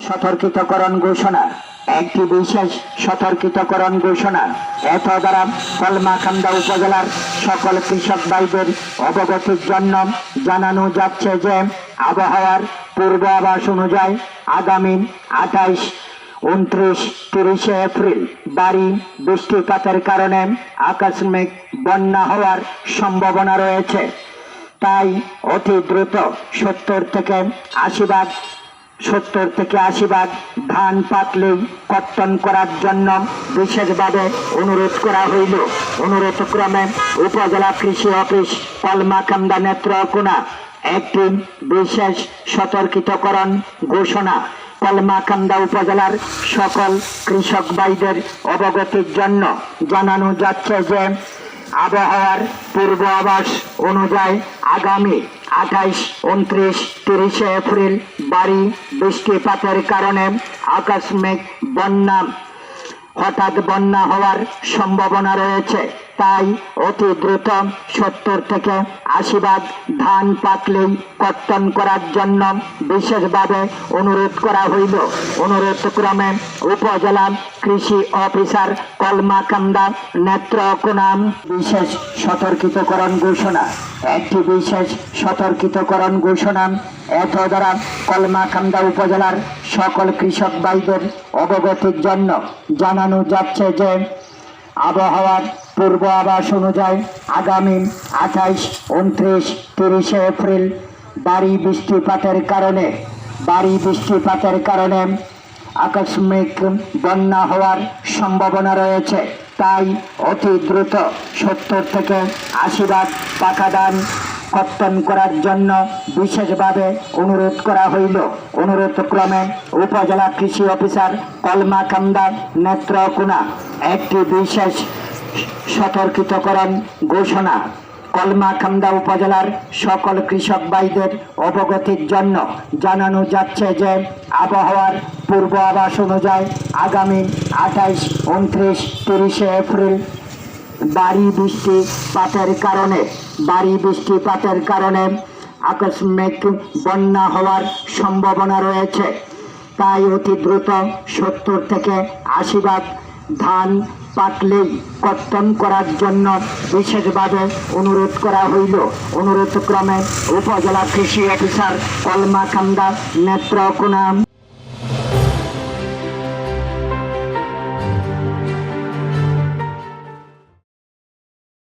সতর্কিতকরণ ঘোষণা। একটি বিশেষ সতর্কিতকরণ ঘোষণা। এত দ্বারা কলমাকান্দা উপজেলার সকল কৃষক ভাইদের অবগতির জন্য জানানো যাচ্ছে যে আবহাওয়ার পূর্বাভাস অনুযায়ী আগামী 28, 29, 30 এপ্রিল ভারী বৃষ্টিপাতের কারণে আকস্মিক বন্যা হওয়ার সম্ভাবনা রয়েছে। তাই অতি দ্রুত 70 থেকে 80 ভাগ ধান পাকলেই কর্তন করার জন্য বিশেষভাবে অনুরোধ করা হইল। অনুরোধ ক্রমে উপজেলা কৃষি অফিস কলমাকান্দা নেত্রকোনা একটি বিশেষ সতর্কিতকরণ ঘোষণা। কলমাকান্দা উপজেলার সকল কৃষক ভাইদের অবগতির জন্য জানানো যাচ্ছে যে আবহাওয়ার পূর্বাভাস অনুযায়ী আগামী 28, 29, 30 এপ্রিল ভারী বৃষ্টিপাতের কারণে আকস্মিক হঠাৎ বন্যা হওয়ার সম্ভাবনা রয়েছে। তাই অতি দ্রুত 70 থেকে 80 ভাগ ধান পাকলেই কর্তন করার জন্য বিশেষভাবে অনুরোধ করা হইল। অনুরোধ ক্রমে উপজেলা কৃষি অফিসার কলমাকান্দা নেত্রকোনা বিশেষ সতর্কিতকরণ ঘোষণা। একটি বিশেষ সতর্কিতকরণ ঘোষণা। এত দ্বারা কলমাকান্দা উপজেলার সকল কৃষক ভাইদের অবগতির জন্য জানানো যাচ্ছে যে আবহাওয়ার পূর্বাভাস অনুযায়ী আগামী 28, 29, 30 এপ্রিল ভারী বৃষ্টিপাতের কারণে আকস্মিক বন্যা হওয়ার সম্ভাবনা রয়েছে। তাই অতি দ্রুত 70 থেকে 80 ভাগ পাকা ধান কর্তন করার জন্য বিশেষভাবে অনুরোধ করা হইল। অনুরোধ ক্রমে উপজেলা কৃষি অফিসার কলমাকান্দা নেত্রকোনা একটি বিশেষ সতর্কিতকরণ ঘোষণা। কলমাকান্দা উপজেলার সকল কৃষক ভাইদের অবগতির জন্য জানানো যাচ্ছে যে আবহাওয়ার পূর্বাভাস অনুযায়ী আগামী 28, 29, 30 এপ্রিল ভারী বৃষ্টিপাতের কারণে আকস্মিক বন্যা হওয়ার সম্ভাবনা রয়েছে। তাই অতি দ্রুত 70 থেকে 80 ভাগ ধান পাকলেই কর্তন করার জন্য বিশেষভাবে অনুরোধ করা হইল। অনুরোধ ক্রমে উপজেলা কৃষি অফিসার কলমাকান্দা নেত্রকোনা।